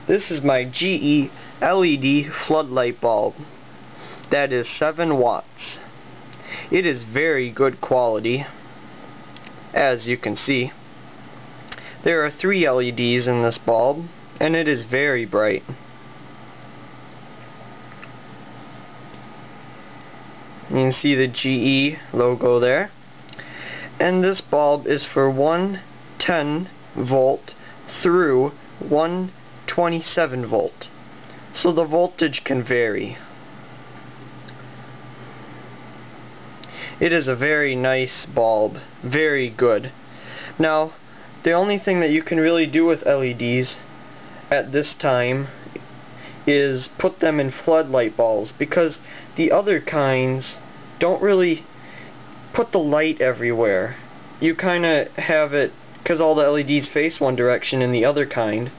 This is my GE LED floodlight bulb. That is 7 watts. It is very good quality, as you can see. There are 3 LEDs in this bulb, and it is very bright. You can see the GE logo there. And this bulb is for 110 volt through 127 volt. So the voltage can vary. It is a very nice bulb, very good. Now, the only thing that you can really do with LEDs at this time is put them in floodlight bulbs, because the other kinds don't really put the light everywhere. You kinda have it, because all the LEDs face one direction in the other kind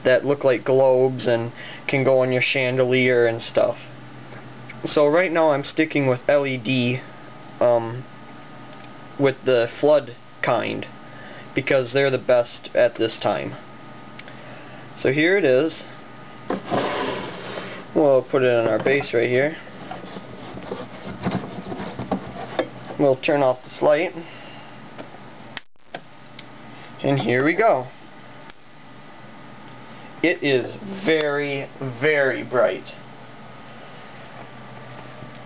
that look like globes and can go on your chandelier and stuff. So right now I'm sticking with LED with the flood kind, because they're the best at this time. So here it is. We'll put it on our base right here. We'll turn off this light. And here we go. It is very, very bright.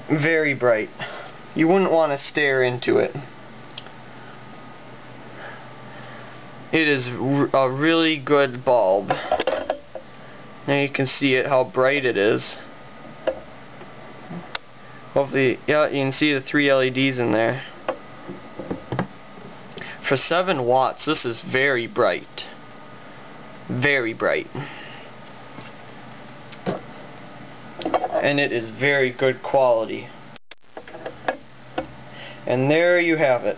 Very bright. You wouldn't want to stare into it. It is a really good bulb. Now you can see it, how bright it is. Hopefully, yeah, you can see the 3 LEDs in there. For 7 watts, this is very bright. Very bright. And it is very good quality. And there you have it.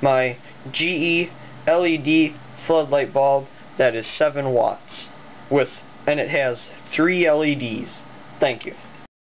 My GE LED floodlight bulb that is 7 watts. And it has 3 LEDs. Thank you.